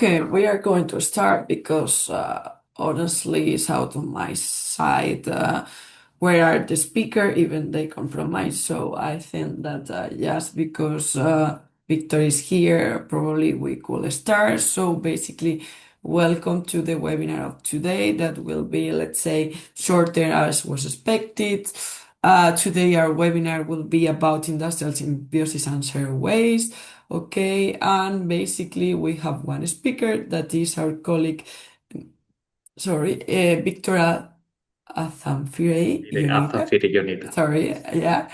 Okay, we are going to start because honestly, it's out of my sight. Where are the speaker? Even they compromise. So I think that just because Victor is here, probably we could start. So basically, welcome to the webinar of today. That will be, let's say, shorter as was expected. Today our webinar will be about industrial symbiosis and zero waste. Okay, and basically we have one speaker that is our colleague, Victor Azamfirei, Unida. Azamfirei Unida. Sorry, yeah.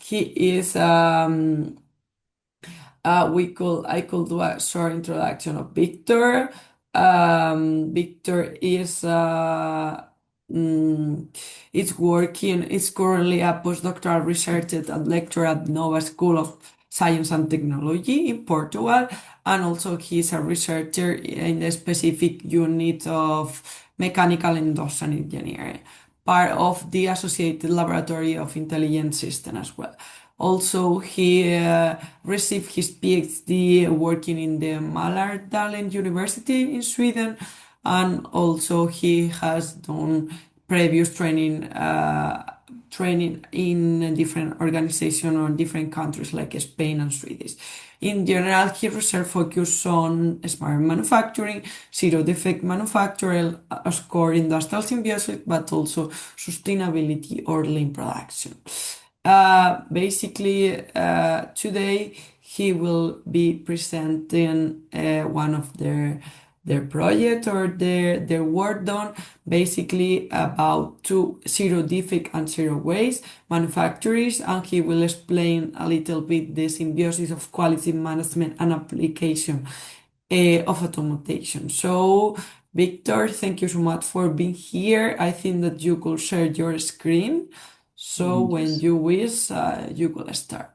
He is I could do a short introduction of Victor. Victor mm, is currently a postdoctoral researcher and lecturer at Nova School of Science and Technology in Portugal, and also he is a researcher in the specific unit of mechanical and industrial engineering, part of the Associated Laboratory of Intelligent Systems as well. Also, he received his PhD working in the Mälardalen University in Sweden, and also he has done previous training in different organizations or different countries like Spain and Sweden. In general, his research focus on smart manufacturing, zero-defect manufacturing, as core industrial symbiosis, but also sustainability or lean production. Today he will be presenting one of their project or their work done basically about two zero defect and zero waste manufacturers, and he will explain a little bit the symbiosis of quality management and application of automation. So Victor, thank you so much for being here. I think that you could share your screen. So when Yes. you wish, you could start.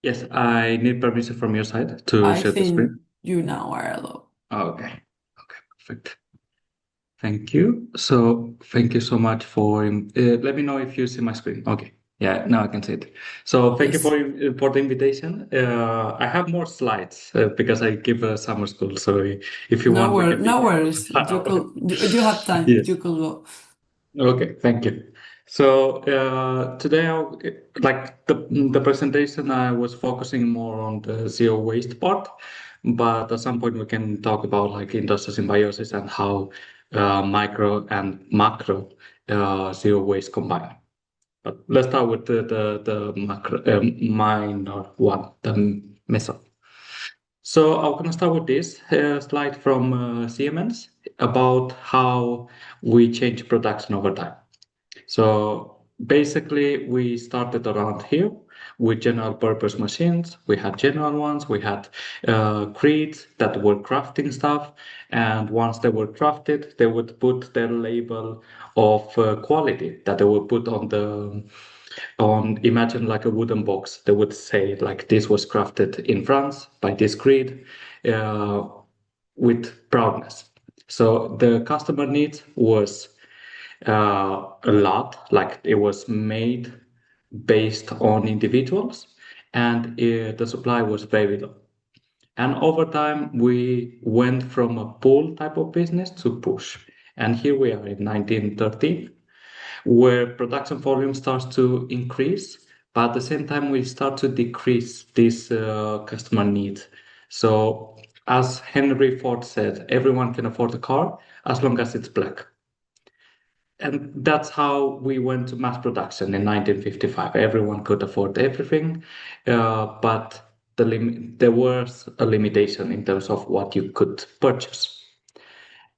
Yes, I need permission from your side to I share the think screen. you now are allowed. Okay. Okay, perfect. Thank you. So thank you so much let me know if you see my screen. Okay. Yeah, now I can see it. So thank you Yes. for the invitation. I have more slides because I give a summer school. So if you want, we can be No here for worries. 1 hour. You have time. Yes. You could go. Okay, thank you. So today, like the presentation, I was focusing more on the zero waste part, but at some point we can talk about like industrial symbiosis and how micro and macro zero waste combine. But let's start with the macro minor one, the method. So I'm gonna start with this slide from Siemens about how we change production over time. So basically, we started around here with general purpose machines. We had general ones, we had creeds that were crafting stuff. And once they were crafted, they would put their label of quality that they would put imagine like a wooden box. They would say like this was crafted in France by this creed uh, with proudness. So the customer needs was a lot, like it was made based on individuals, and the supply was very low. And over time, we went from a pull type of business to push. And here we are in 1913, where production volume starts to increase, but at the same time, we start to decrease this customer need. So, as Henry Ford said, everyone can afford a car as long as it's black. And that's how we went to mass production in 1955. Everyone could afford everything, but there was a limitation in terms of what you could purchase.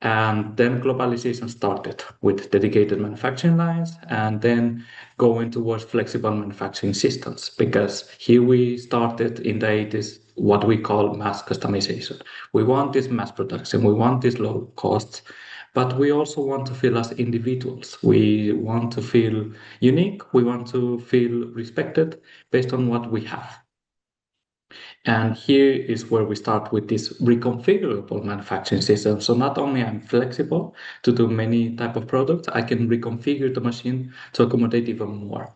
And then globalization started with dedicated manufacturing lines and then going towards flexible manufacturing systems, because here we started in the 80s what we call mass customization. We want this mass production, we want these low costs, but we also want to feel as individuals. We want to feel unique, we want to feel respected based on what we have. And here is where we start with this reconfigurable manufacturing system. So not only I'm flexible to do many type of products, I can reconfigure the machine to accommodate even more.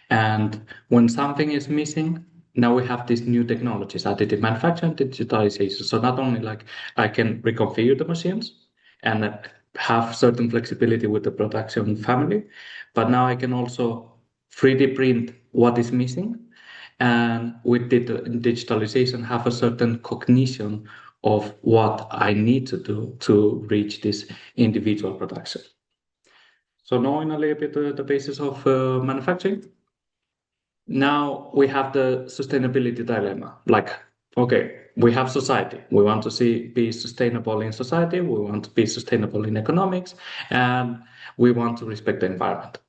And when something is missing, now we have these new technologies, additive manufacturing, digitalization. So not only like I can reconfigure the machines and have certain flexibility with the production family, but now I can also 3D print what is missing, and with digitalization have a certain cognition of what I need to do to reach this individual production. So knowing a little bit the basis of manufacturing, now we have the sustainability dilemma. Like, okay, we have society. We want to be sustainable in society. We want to be sustainable in economics, and we want to respect the environment.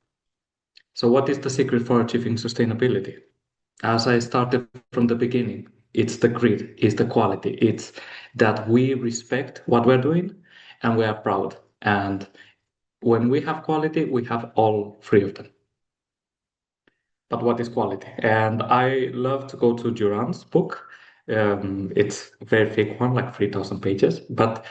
So what is the secret for achieving sustainability? As I started from the beginning, it's the grit, it's the quality, it's that we respect what we're doing and we are proud. And when we have quality, we have all three of them. But what is quality? And I love to go to Duran's book. It's a very thick one, like 3,000 pages, but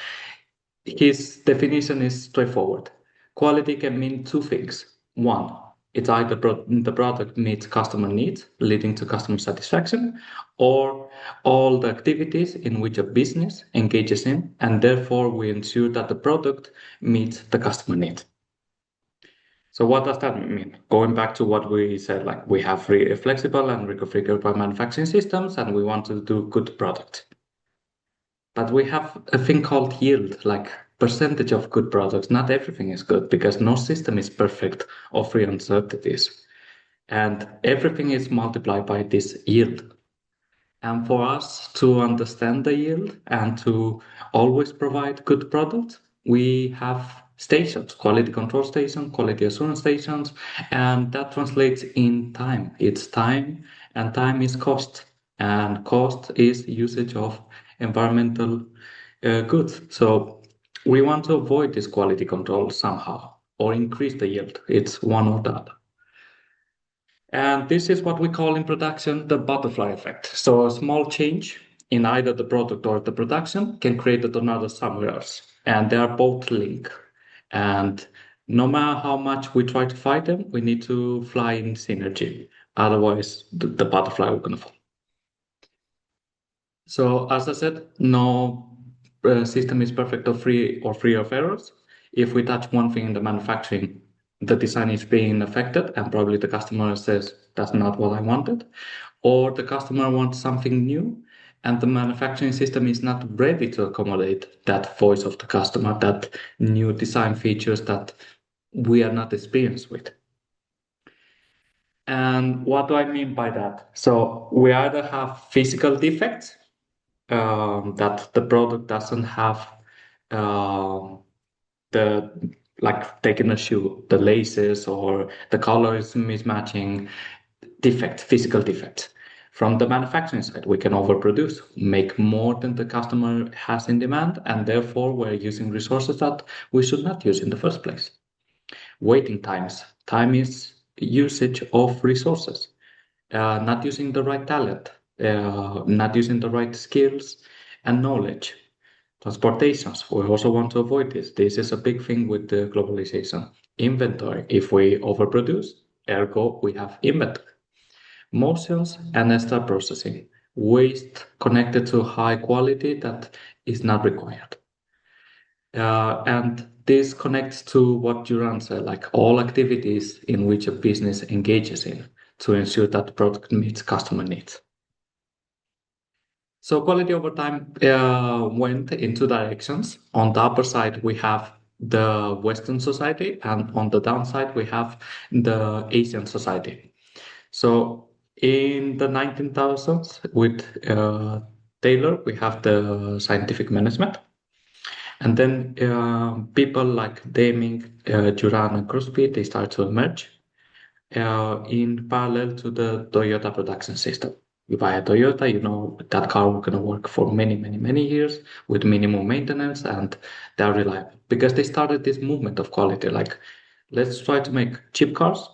his definition is straightforward. Quality can mean two things. One, it's either the product meets customer needs, leading to customer satisfaction, or all the activities in which a business engages in, and therefore we ensure that the product meets the customer needs. So what does that mean? Going back to what we said, like we have flexible and reconfigurable manufacturing systems, and we want to do good product. But we have a thing called yield, like percentage of good products. Not everything is good because no system is perfect or free uncertainties. And everything is multiplied by this yield. And for us to understand the yield and to always provide good products, we have stations, quality control stations, quality assurance stations, and that translates in time. It's time, and time is cost, and cost is usage of environmental goods. So we want to avoid this quality control somehow or increase the yield. It's one or the other. And this is what we call in production the butterfly effect. So a small change in either the product or the production can create a tornado somewhere else. And they are both linked. And no matter how much we try to fight them, we need to fly in synergy. Otherwise, the butterfly will gonna fall. So as I said, no system is perfect or free of errors. If we touch one thing in the manufacturing, the design is being affected, and probably the customer says that's not what I wanted, or the customer wants something new, and the manufacturing system is not ready to accommodate that voice of the customer, that new design features that we are not experienced with. And what do I mean by that? So we either have physical defects that the product doesn't have um, the like taking a shoe, the laces or the color is mismatching, physical defect. From the manufacturing side, we can overproduce, make more than the customer has in demand, and therefore we're using resources that we should not use in the first place. Waiting times. Time is usage of resources. Not using the right talent, not using the right skills and knowledge. Transportations, we also want to avoid this. This is a big thing with the globalization. Inventory, if we overproduce, ergo we have inventory. Motions and extra processing, waste connected to high quality that is not required. And this connects to what Duran said, like all activities in which a business engages in to ensure that the product meets customer needs. So quality over time went in two directions. On the upper side, we have the Western society, and on the downside, we have the Asian society. So in the 19,000s, with Taylor, we have the scientific management. And then people like Deming, Duran, and Crosby, they start to emerge in parallel to the Toyota production system. You buy a Toyota, you know that car will gonna work for many, many, many years with minimum maintenance, and they're reliable because they started this movement of quality. Like, let's try to make cheap cars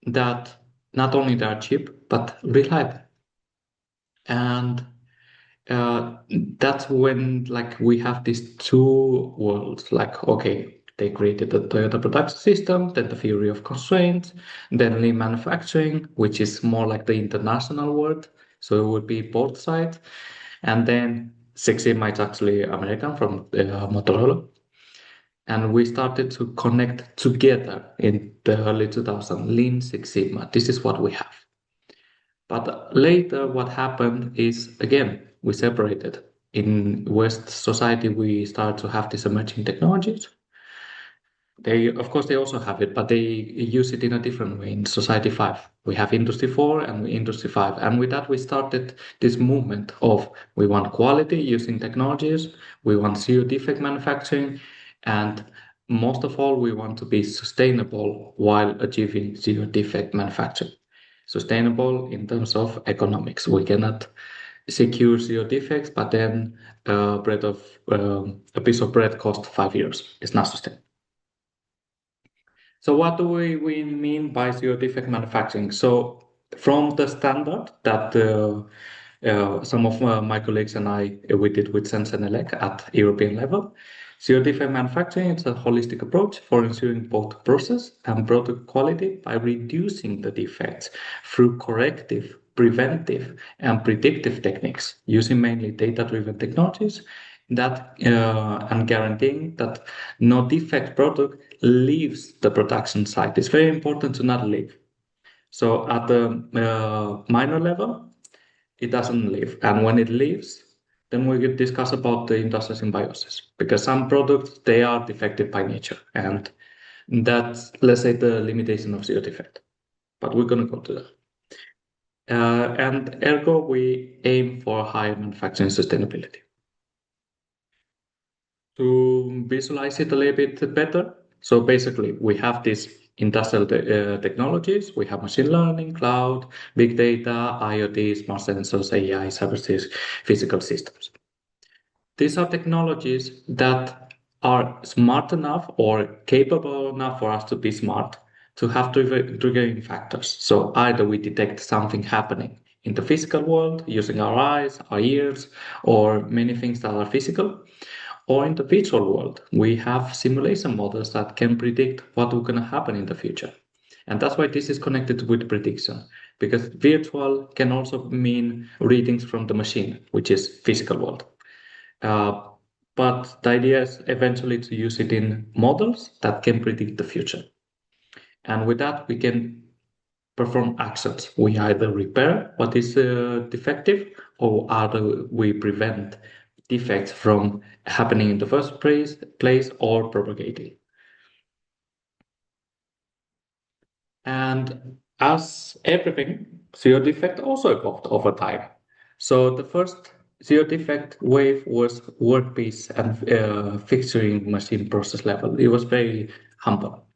that not only they are cheap but reliable. And that's when like we have these two worlds. Like, okay, They created the Toyota production system, then the theory of constraints, then lean manufacturing, which is more like the international word. So it would be both sides. And then Six Sigma is actually American from Motorola. And we started to connect together in the early 2000s, Lean Six Sigma. This is what we have. But later, what happened is, again, we separated. In West society, we start to have these emerging technologies. Of course, they also have it, but they use it in a different way. In Society 5, we have Industry 4 and Industry 5. And with that, we started this movement of we want quality using technologies, we want zero-defect manufacturing, and most of all, we want to be sustainable while achieving zero-defect manufacturing. Sustainable in terms of economics. We cannot secure zero defects, but then a piece of bread costs 5 years. It's not sustainable. So what do we mean by zero-defect manufacturing? So from the standard that some of my colleagues and I we did with Sensenelec at European level, zero-defect manufacturing is a holistic approach for ensuring both process and product quality by reducing the defects through corrective, preventive, and predictive techniques using mainly data-driven technologies that and guaranteeing that no defect product leaves the production site. It's very important to not leave. So at the minor level, it doesn't leave. And when it leaves, then we could discuss about the industrial symbiosis because some products, they are defective by nature. And that's, let's say, the limitation of zero defect. But we're going to go to that. And ergo, we aim for higher manufacturing sustainability. To visualize it a little bit better, so basically we have these industrial technologies, we have machine learning, cloud, big data, IoT, smart sensors, AI, cyberspace, physical systems. These are technologies that are smart enough or capable enough for us to be smart to have triggering factors. So either we detect something happening in the physical world using our eyes, our ears, or many things that are physical, or in the virtual world, we have simulation models that can predict what will going to happen in the future. And that's why this is connected with prediction, because virtual can also mean readings from the machine, which is physical world. But the idea is eventually to use it in models that can predict the future. And with that, we can perform actions. We either repair what is defective or either we prevent defects from happening in the first place or propagating. And as everything, zero defect also evolved over time. So the first zero defect wave was workpiece and fixturing machine process level. It was very humble,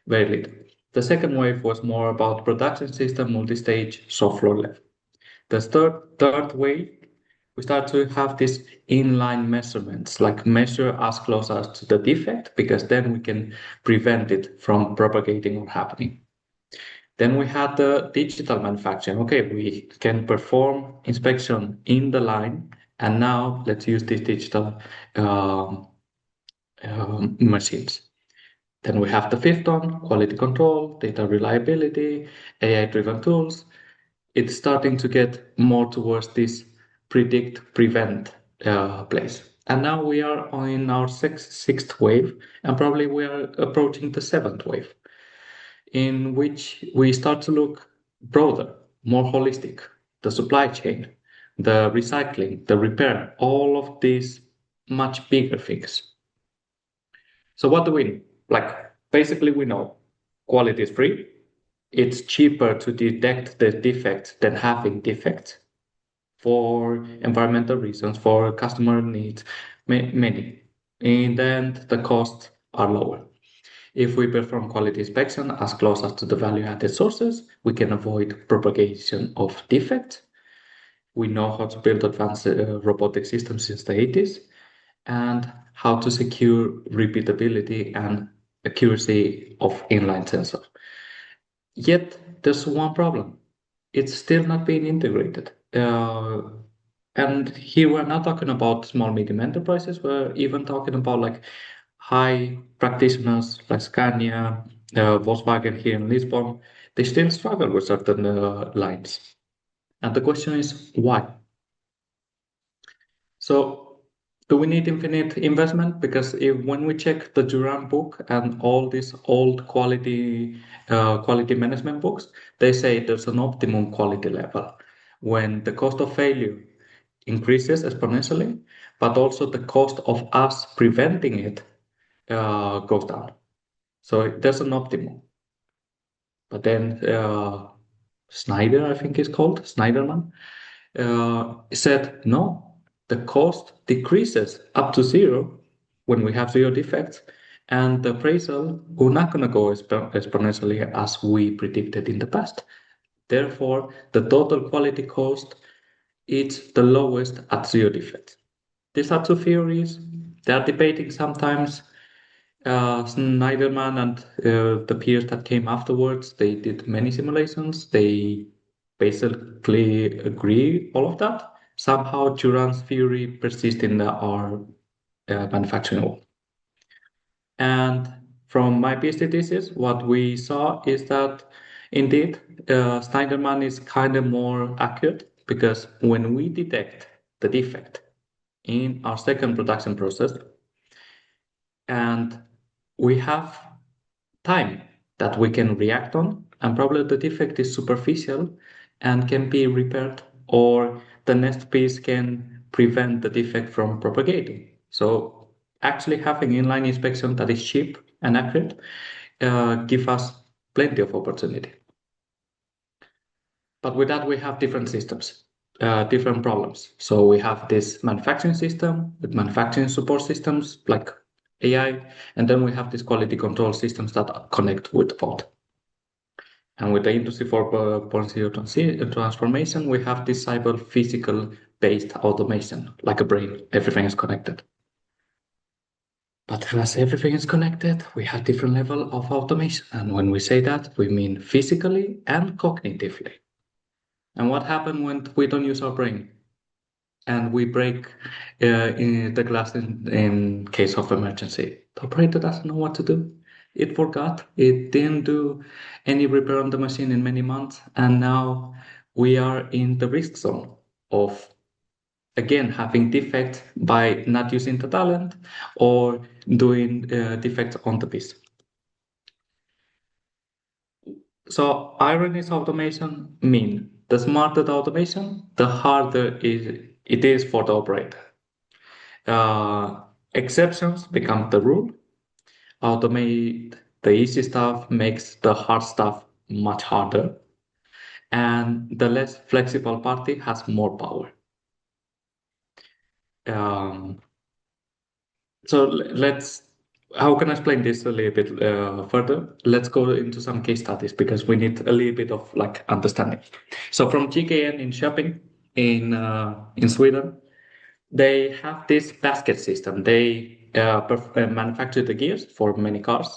very little. The second wave was more about production system, multi-stage, shop floor level. The third wave, we start to have these inline measurements, like measure as close as to the defect, because then we can prevent it from propagating or happening. Then we had the digital manufacturing. Okay, we can perform inspection in the line, and now let's use these digital machines. Then we have the fifth one, quality control, data reliability, AI-driven tools. It's starting to get more towards this predict, prevent place. And now we are in our sixth wave, and probably we are approaching the seventh wave, in which we start to look broader, more holistic, the supply chain, the recycling, the repair, all of these much bigger things. So what do we need? Like, basically we know quality is free. It's cheaper to detect the defects than having defects for environmental reasons, for customer needs, many. And then the costs are lower. If we perform quality inspection as close as to the value-added sources, we can avoid propagation of defects. We know how to build advanced robotic systems since the 80s and how to secure repeatability and accuracy of inline sensor. Yet there's one problem. It's still not being integrated. And here we're not talking about small, medium enterprises. We're even talking about like high practitioners like Scania, Volkswagen here in Lisbon, they still struggle with certain lines. And the question is why? So do we need infinite investment? Because when we check the Durand book and all these old quality management books, they say there's an optimum quality level when the cost of failure increases exponentially, but also the cost of us preventing it goes down. So there's an optimum. But then Snyder, I think it's called, Snyderman, said no, the cost decreases up to zero when we have zero defects, and the appraisal will not going to go exponentially as we predicted in the past. Therefore, the total quality cost is the lowest at zero defects. These are two theories. They are debating sometimes. Snyderman and the peers that came afterwards, they did many simulations. They basically agree all of that. Somehow Durand's theory persists in our manufacturing world. And from my PhD thesis, what we saw is that indeed Snyderman is kind of more accurate because when we detect the defect in our second production process, and we have time that we can react on, and probably the defect is superficial and can be repaired, or the next piece can prevent the defect from propagating. So actually having inline inspection that is cheap and accurate give us plenty of opportunity. But with that, we have different systems, different problems. So we have this manufacturing system with manufacturing support systems like AI, and then we have these quality control systems that connect with both. And with the Industry 4.0 transformation, we have this cyber physical based automation, like a brain, everything is connected. But as everything is connected, we have different level of automation. And when we say that, we mean physically and cognitively. And what happens when we don't use our brain and we break in the glass in case of emergency? The operator doesn't know what to do. It forgot. It didn't do any repair on the machine in many months. And now we are in the risk zone of, again, having defects by not using the talent or doing defects on the piece. So ironies automation mean the smarter the automation, the harder it is for the operator. Exceptions become the rule. Automate the easy stuff makes the hard stuff much harder. And the less flexible party has more power. Um, so how can I explain this a little bit further? Let's go into some case studies because we need a little bit of like understanding. So from GKN in Shopping in Sweden, they have this basket system. They manufacture the gears for many cars,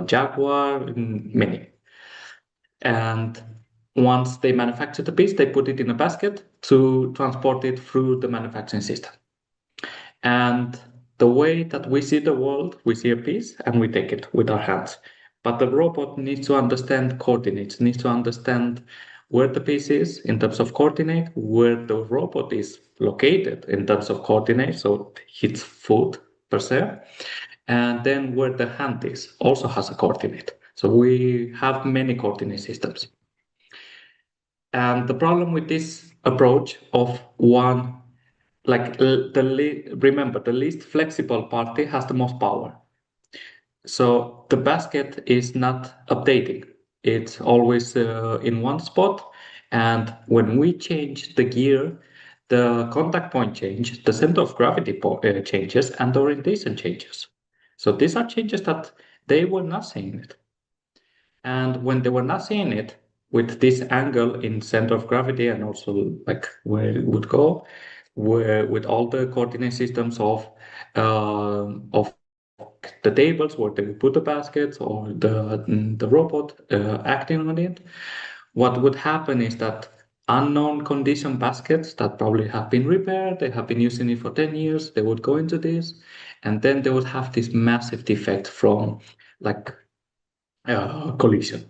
Jaguar, many. And once they manufacture the piece, they put it in a basket to transport it through the manufacturing system. And the way that we see the world, we see a piece and we take it with our hands. But the robot needs to understand coordinates, needs to understand where the piece is in terms of coordinate, where the robot is located in terms of coordinate, so its foot per se, and then where the hand is also has a coordinate. So we have many coordinate systems. And the problem with this approach of one, like remember, the least flexible party has the most power. So the basket is not updating. It's always in one spot. And when we change the gear, the contact point changes, the center of gravity changes, and the orientation changes. So these are changes that they were not seeing it. And when they were not seeing it, with this angle in center of gravity and also like where it would go, where with all the coordinate systems of the tables where they would put the baskets or the robot acting on it, what would happen is that unknown condition baskets that probably have been repaired, they have been using it for 10 years, they would go into this, and then they would have this massive defect from like collision.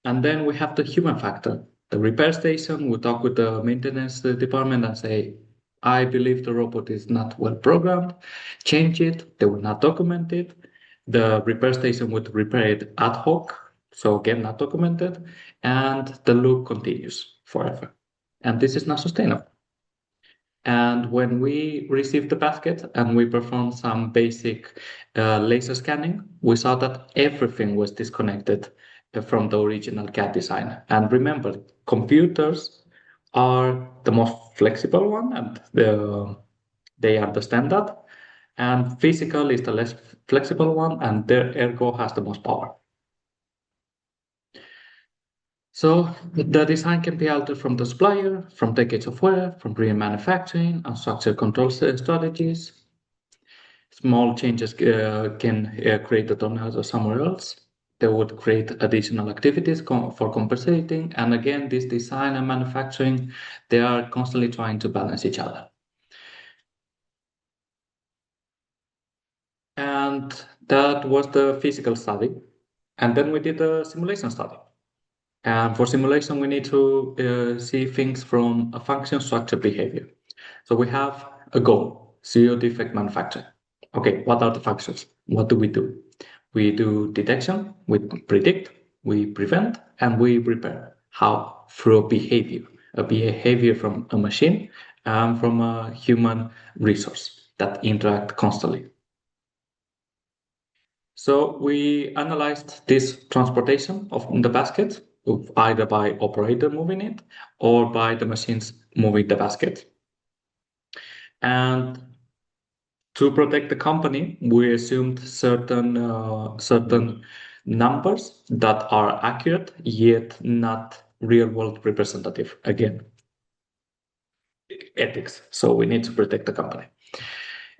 And then we have the human factor. The repair station would talk with the maintenance department and say, I believe the robot is not well programmed, change it, they will not document it. The repair station would repair it ad hoc, so again, not documented, and the loop continues forever. And this is not sustainable. And when we received the basket and we performed some basic laser scanning, we saw that everything was disconnected from the original CAD design. And remember, computers are the most flexible one, and they understand that. And physical is the less flexible one, and their ergo has the most power. So the design can be altered from the supplier, from decades of wear, from remanufacturing and structure control strategies. Small changes can create a tornado somewhere else. They would create additional activities for compensating. And again, this design and manufacturing, they are constantly trying to balance each other. And that was the physical study. And then we did a simulation study. And for simulation, we need to see things from a function, structure, behavior. So we have a goal, zero-defect manufacturing. Okay, what are the functions? What do? We do detection, we predict, we prevent, and we repair. How? Through a behavior from a machine and from a human resource that interact constantly. So we analyzed this transportation of the basket, either by operator moving it or by the machines moving the basket. And to protect the company, we assumed certain numbers that are accurate yet not real world representative. Again, ethics. So we need to protect the company.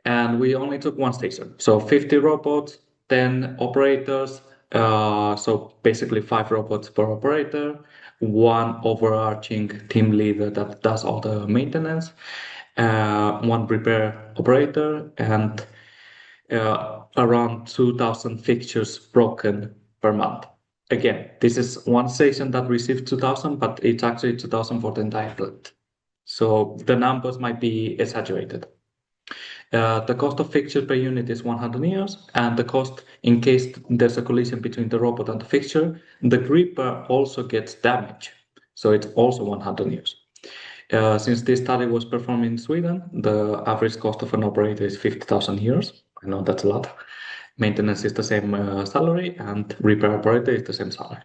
And we only took one station. So 50 robots, 10 operators. So basically 5 robots per operator, one overarching team leader that does all the maintenance, one repair operator, and around 2,000 fixtures broken per month. Again, this is one station that received 2,000, but it's actually 2,000 for the entire plant. So the numbers might be exaggerated. The cost of fixture per unit is 100 euros, and the cost in case there's a collision between the robot and the fixture, the gripper also gets damaged. So it's also 100 euros. Since this study was performed in Sweden, the average cost of an operator is 50,000 euros. I know that's a lot. Maintenance is the same salary, and repair operator is the same salary.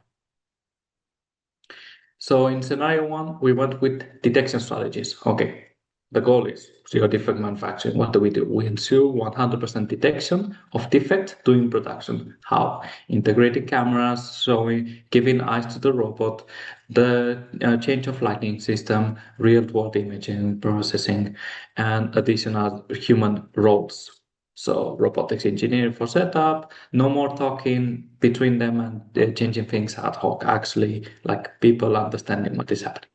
So in scenario 1, we went with detection strategies. Okay, the goal is zero-defect manufacturing. What do? We ensure 100% detection of defect during production. How? Integrating cameras, giving eyes to the robot, the change of lighting system, real-world imaging, processing, and additional human roles. So robotics engineering for setup, no more talking between them and changing things ad hoc, actually like people understanding what is happening.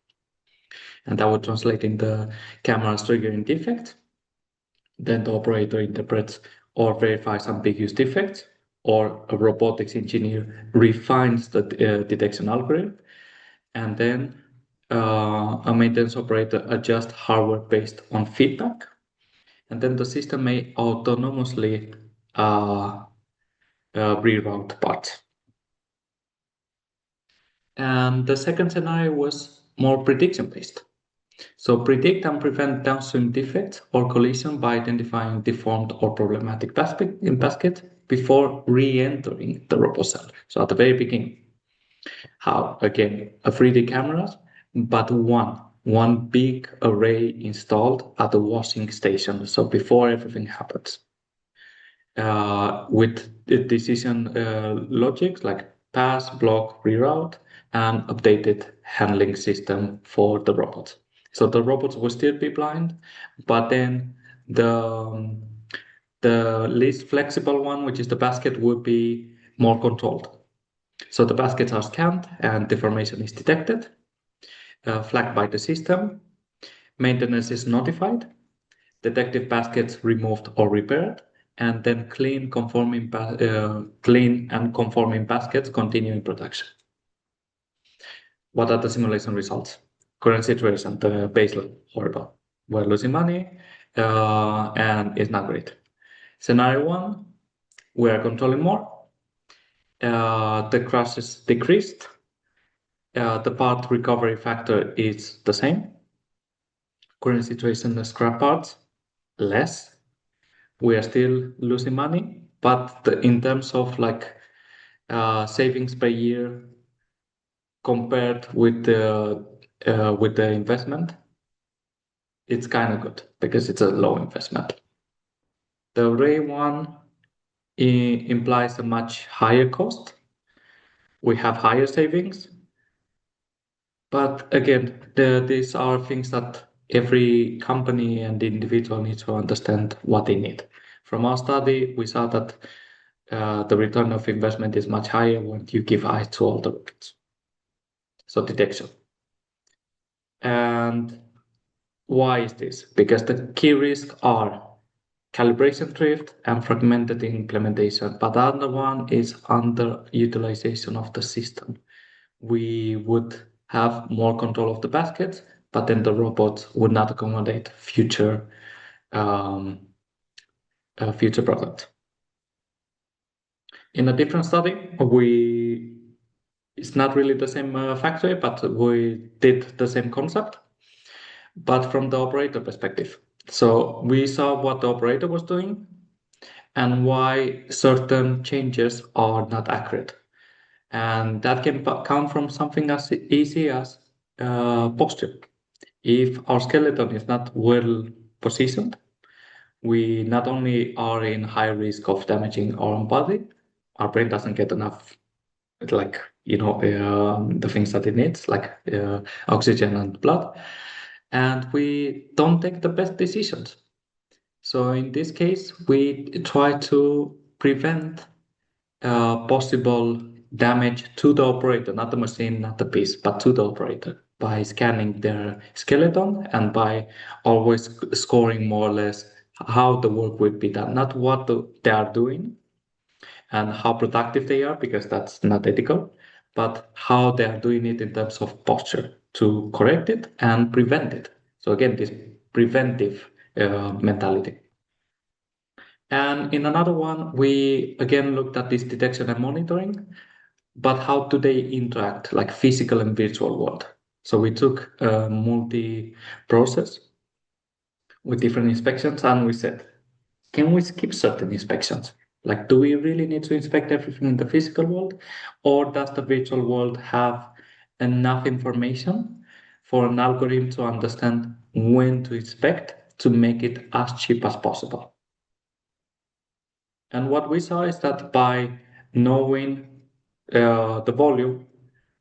And that would translate in the cameras triggering defect. Then the operator interprets or verifies ambiguous defects, or a robotics engineer refines the detection algorithm. And then a maintenance operator adjusts hardware based on feedback. And then the system may autonomously reroute parts. And the second scenario was more prediction based. So predict and prevent downstream defects or collision by identifying deformed or problematic basket before re-entering the robot cell. So at the very beginning. How? Again, a 3D cameras, but one big array installed at the washing station. So before everything happens. With the decision logics like pass, block, reroute, and updated handling system for the robots. So the robots will still be blind, but then the least flexible one, which is the basket, would be more controlled. So the baskets are scanned and deformation is detected. flagged by the system, maintenance is notified, detective baskets removed or repaired, and then clean and conforming baskets continue in production. What are the simulation results? Current situation, the baseline, horrible. We're losing money, and it's not great. Scenario 1, we are controlling more. The crashes decreased. The part recovery factor is the same. Current situation, the scrap parts, less. We are still losing money, but in terms of savings per year compared with the investment, it's kind of good because it's a low investment. The Ray one implies a much higher cost. We have higher savings, but again, these are things that every company and individual needs to understand what they need. From our study, we saw that the return of investment is much higher when you give eyes to all the rockets. So detection. And why is this? Because the key risks are calibration drift and fragmented implementation, but the other one is underutilization of the system. We would have more control of the baskets, but then the robots would not accommodate future products. In a different study, it's not really the same factory, but we did the same concept, but from the operator perspective. So we saw what the operator was doing and why certain changes are not accurate. And that can come from something as easy as posture. If our skeleton is not well positioned, we not only are in high risk of damaging our own body, our brain doesn't get enough, the things that it needs, like oxygen and blood, and we don't take the best decisions. So in this case, we try to prevent possible damage to the operator, not the machine, not the piece, but to the operator by scanning their skeleton and by always scoring more or less how the work will be done, not what they are doing and how productive they are, because that's not ethical, but how they are doing it in terms of posture to correct it and prevent it. So again, this preventive mentality. And in another one, we again looked at this detection and monitoring, but how do they interact, like physical and virtual world? So we took a multi-process with different inspections, and we said, can we skip certain inspections? Like, do we really need to inspect everything in the physical world? Or does the virtual world have enough information for an algorithm to understand when to inspect to make it as cheap as possible? And what we saw is that by knowing the volume,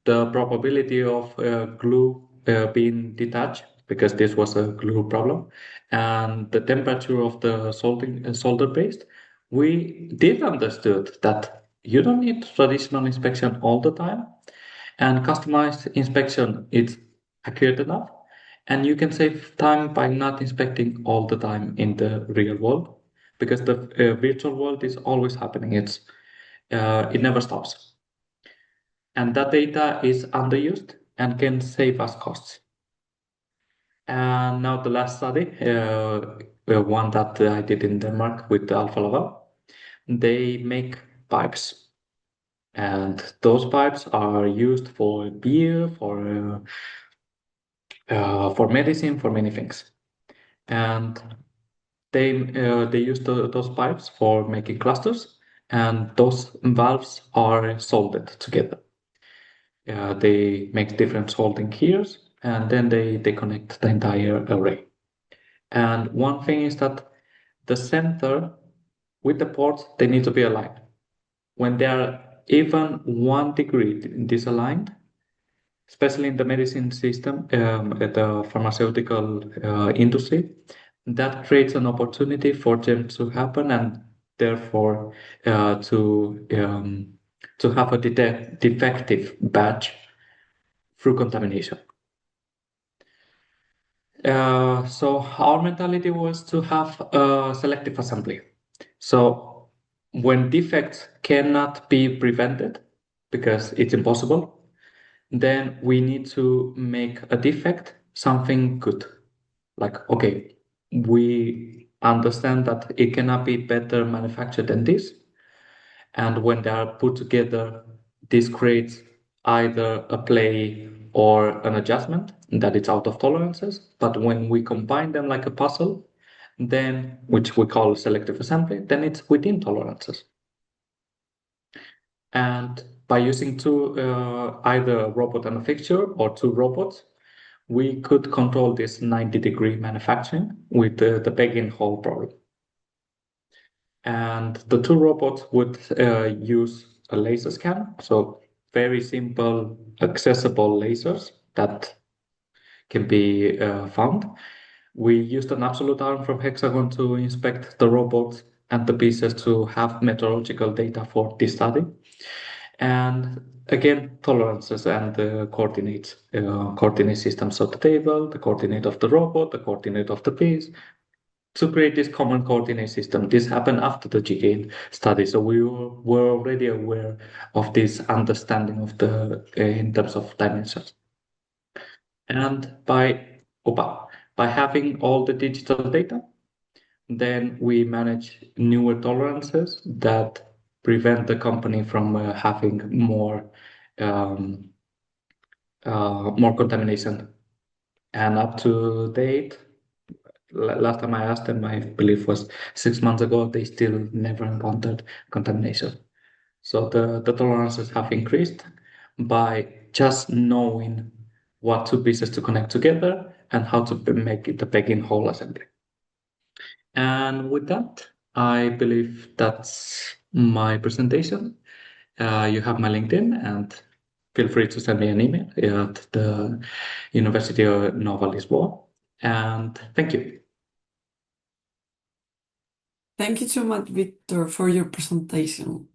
the probability of glue being detached, because this was a glue problem, and the temperature of the solder paste, we did understood that you don't need traditional inspection all the time, and customized inspection is accurate enough, and you can save time by not inspecting all the time in the real world, because the virtual world is always happening. It never stops, and that data is underused and can save us costs. And now the last study, one that I did in Denmark with Alfa Laval, they make pipes, and those pipes are used for beer, for medicine, for many things, and they use those pipes for making clusters, and those valves are soldered together. They make different soldering gears, and then they connect the entire array. And one thing is that the center with the ports, they need to be aligned. When they are even 1 degree disaligned, especially in the medicine system, at the pharmaceutical industry, that creates an opportunity for them to happen, and therefore to have a defective batch through contamination. So our mentality was to have a selective assembly. So when defects cannot be prevented because it's impossible, then we need to make a defect something good. Like, okay, we understand that it cannot be better manufactured than this. And when they are put together, this creates either a play or an adjustment that it's out of tolerances. But when we combine them like a puzzle, then which we call selective assembly, then it's within tolerances. And by using either a robot and a fixture or two robots, we could control this 90-degree manufacturing with the peg-in hole problem. And the two robots would use a laser scanner, so very simple, accessible lasers that can be found. We used an absolute arm from Hexagon to inspect the robots and the pieces to have meteorological data for this study. And again, tolerances and coordinates, coordinate systems of the table, the coordinate of the robot, the coordinate of the piece, to create this common coordinate system. This happened after the GAIN study, so we were already aware of this understanding of the in terms of dimensions. And by having all the digital data, then we manage newer tolerances that prevent the company from having um, more contamination. And up to date, last time I asked them, I believe was 6 months ago, they still never encountered contamination. So the tolerances have increased by just knowing what two pieces to connect together and how to make it the peg-in hole assembly. And with that, I believe that's my presentation. You have my LinkedIn, and feel free to send me an email at the University of Nova Lisboa. And thank you. Thank you so much, Victor, for your presentation.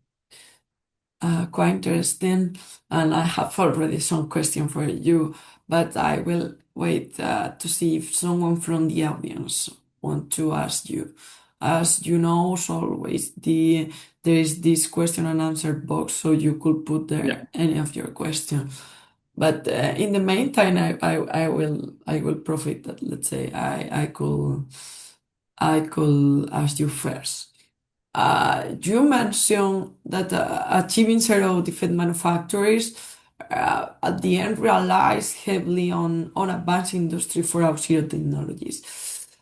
Quite interesting, and I have already some question for you, but I will wait to see if someone from the audience want to ask you. As you know, as always, there is this question and answer box, so you could put there any of your questions. But in the meantime, I will profit that. Let's say I could ask you first. You mentioned that achieving zero-defect manufacturers at the end relies heavily on advanced industry 4.0 technologies.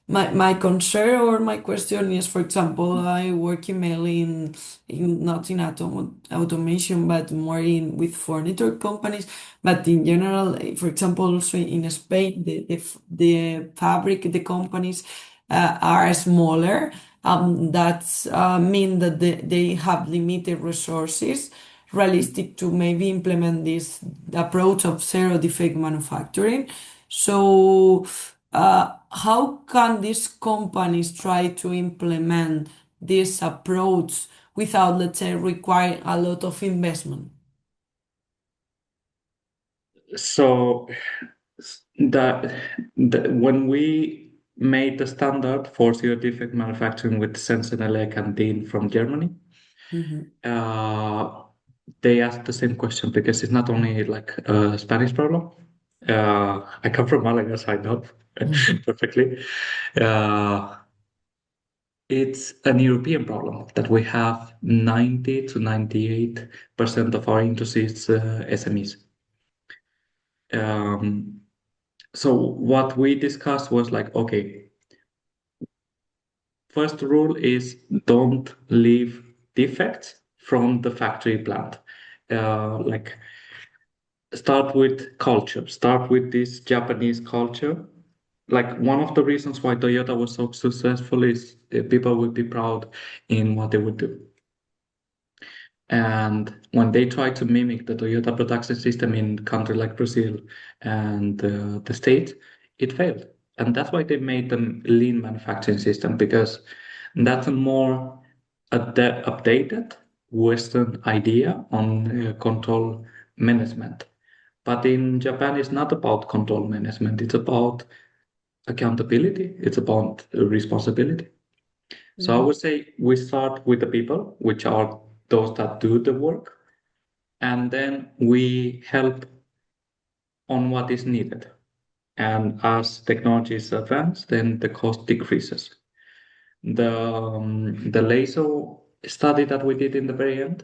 My concern or my question is, for example, I work mainly in not in automation, but more in with furniture companies. But in general, for example, also in Spain, the fabric, the companies are smaller. That's mean that they have limited resources realistic to maybe implement this approach of zero defect manufacturing. So, how can these companies try to implement this approach without, let's say, requiring a lot of investment? So when we made the standard for zero-defect manufacturing with Sensenelec and Dean from Germany, they asked the same question because it's not only like a Spanish problem. I come from Malaga, so I know perfectly. It's an European problem that we have 90 to 98% of our industries SMEs. So what we discussed was like, okay, first rule is don't leave defects from the factory plant. Like start with culture, start with this Japanese culture. Like one of the reasons why Toyota was so successful is people would be proud in what they would do. And when they tried to mimic the Toyota production system in country like Brazil and the States, it failed. And that's why they made them lean manufacturing system, because that's a more updated Western idea on control management. But in Japan, it's not about control management. It's about accountability, it's about responsibility. So I Mhm. would say we start with the people, which are those that do the work, and then we help on what is needed. And as technologies advance, then the cost decreases. The laser study that we did in the very end,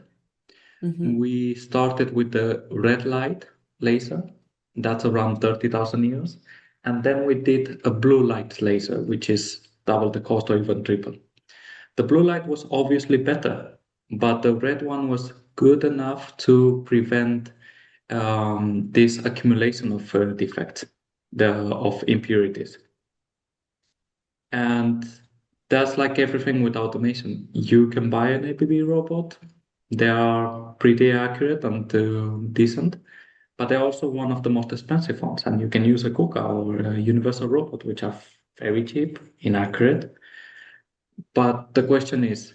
Mhm. we started with the red light laser. That's around 30,000 euros. And then we did a blue light laser, which is double the cost or even triple. The blue light was obviously better, but the red one was good enough to prevent this accumulation of defects, of impurities. And that's like everything with automation. You can buy an APB robot. They are pretty accurate and decent, but they're also one of the most expensive ones. And you can use a KUKA or a universal robot, which are very cheap, inaccurate. But the question is,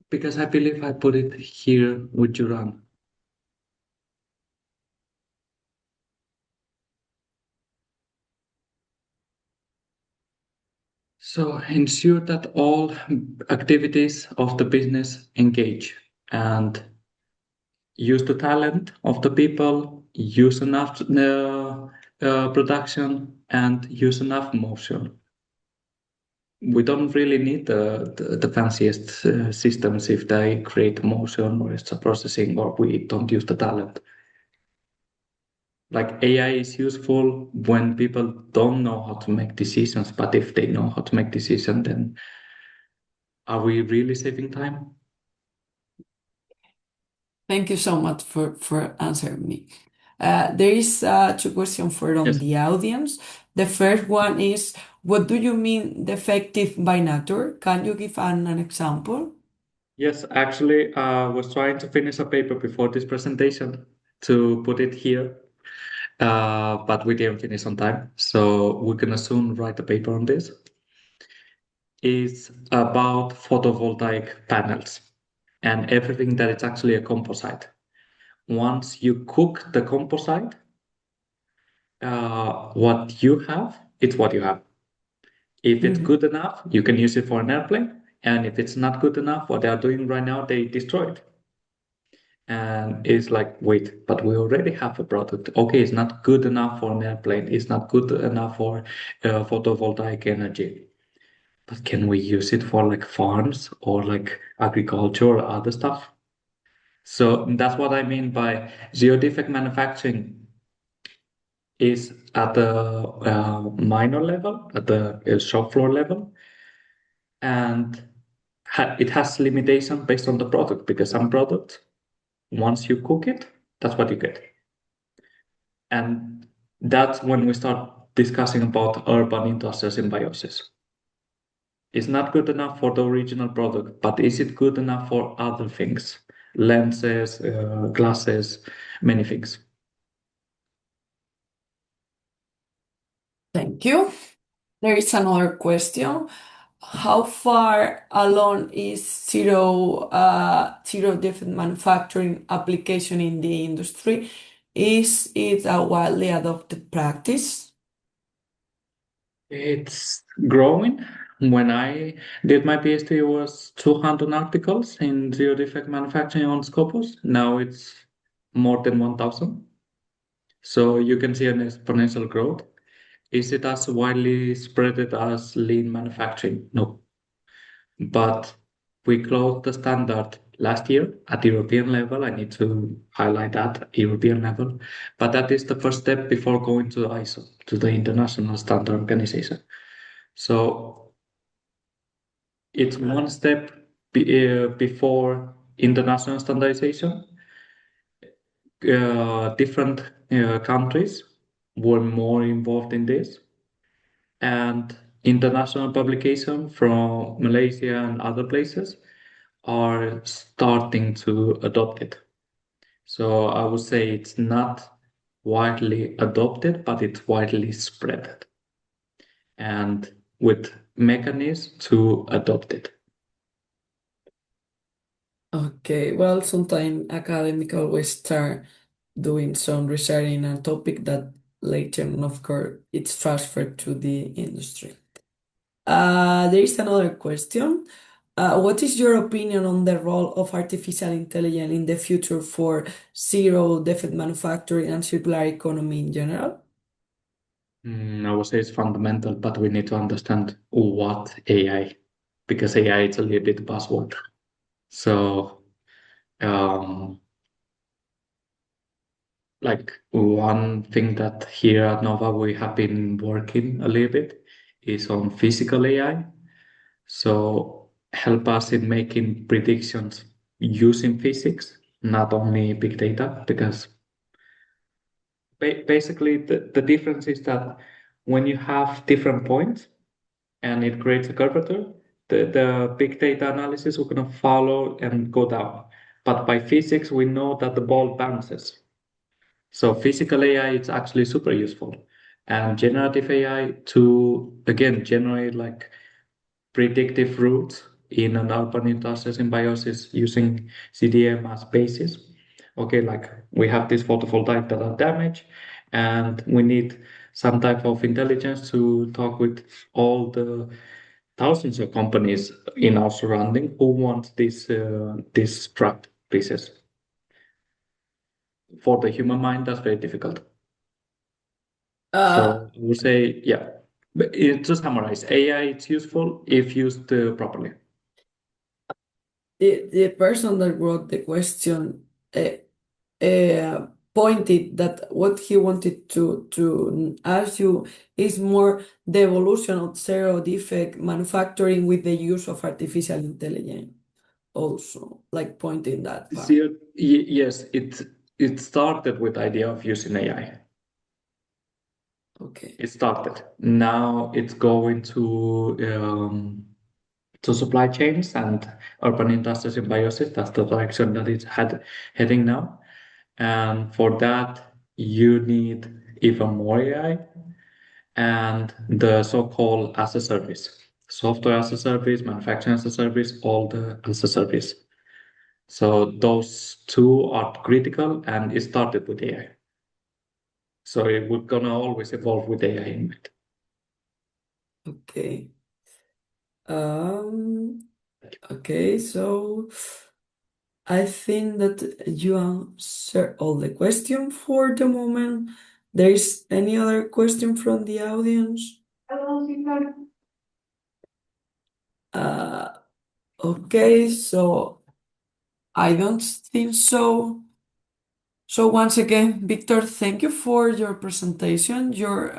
because I believe I put it here with Juran. So ensure that all activities of the business engage and use the talent of the people, use enough production, and use enough motion. We don't really need the fanciest systems if they create motion or extra processing or we don't use the talent. Like AI is useful when people don't know how to make decisions, but if they know how to make decisions, then are we really saving time? Thank you so much for answering me. There is two questions from Yes. the audience. The first one is, what do you mean defective by nature? Can you give an example? Yes, actually, I was trying to finish a paper before this presentation to put it here, but we didn't finish on time. So we're gonna soon write a paper on this. It's about photovoltaic panels and everything that is actually a composite. Once you cook the composite, what you have, it's what you have. If it's Mhm. good enough, you can use it for an airplane. And if it's not good enough, what they are doing right now, they destroy it. And it's like, wait, but we already have a product. Okay, it's not good enough for an airplane. It's not good enough for photovoltaic energy. But can we use it for like farms or like agriculture or other stuff? So that's what I mean by zero-defect manufacturing is at the minor level, at the shop floor level, and it has limitation based on the product because some products, once you cook it, that's what you get. And that's when we start discussing about urban industrial symbiosis. It's not good enough for the original product, but is it good enough for other things? Lenses, glasses, many things. Thank you. There is another question. How far along is zero-defect manufacturing application in the industry? Is it a widely adopted practice? It's growing. When I did my PhD, it was 200 articles in zero-defect manufacturing on Scopus. Now it's more than 1,000. So you can see an exponential growth. Is it as widely spread as lean manufacturing? No. But we closed the standard last year at European level. I need to highlight that European level. But that is the first step before going to ISO, to the International Standard Organization. So it's one step before international standardization. Different countries were more involved in this, and international publication from Malaysia and other places are starting to adopt it. So I would say it's not widely adopted, but it's widely spread and with mechanisms to adopt it. Okay, well, sometimes academic always start doing some research in a topic that later, and of course, it's transferred to the industry. There is another question. What is your opinion on the role of artificial intelligence in the future for zero-defect manufacturing and circular economy in general? I would say it's fundamental, but we need to understand what AI, because AI is a little bit buzzword. So, um, like one thing that here at Nova we have been working a little bit is on physical AI. So help us in making predictions using physics, not only big data, because basically the difference is that when you have different points and it creates a curvature, the big data analysis will gonna follow and go down. But by physics, we know that the ball bounces. So physical AI is actually super useful. And generative AI to again generate like predictive routes in an urban industrial symbiosis using CDM as basis. Okay, like we have this photovoltaic that are damaged, and we need some type of intelligence to talk with all the thousands of companies in our surrounding who want these scrap pieces. For the human mind, that's very difficult. Uh, So I would say, yeah. But to summarize, AI it's useful if used properly. the person that wrote the question pointed that what he wanted to ask you is more the evolution of zero-defect manufacturing with the use of artificial intelligence, also, like pointing that part. Zero, yes, it started with the idea of using AI. Okay. It started. Now it's going to supply chains and urban industrial symbiosis. That's the direction that it's heading now. And for that, you need even more AI and the so-called as a service, software as a service, manufacturing as a service, all the as a service. So those two are critical, and it started with AI. So we're gonna always evolve with AI in it. Okay. Um, okay, so I think that you answered all the questions for the moment. There is any other question from the audience? Uh, okay, so I don't think so. So once again, Victor, thank you for your presentation, your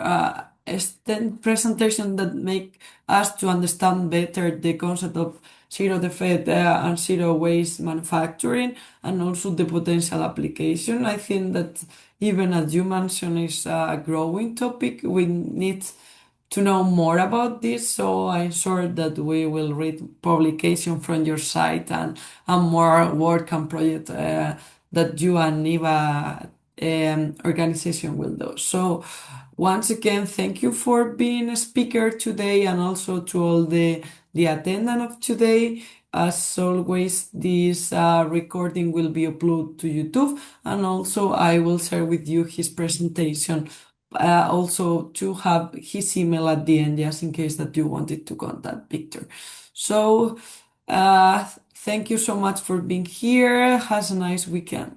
extended presentation that make us to understand better the concept of zero defect and zero waste manufacturing and also the potential application. I think that even as you mentioned, is a growing topic. We need to know more about this, so I'm sure that we will read publication from your site and more work and project that you and NIVA organization will do. So once again, thank you for being a speaker today and also to all the attendant of today. As always, this recording will be uploaded to YouTube, and also I will share with you his presentation also to have his email at the end, just in case that you wanted to contact Victor. So, thank you so much for being here. Have a nice weekend.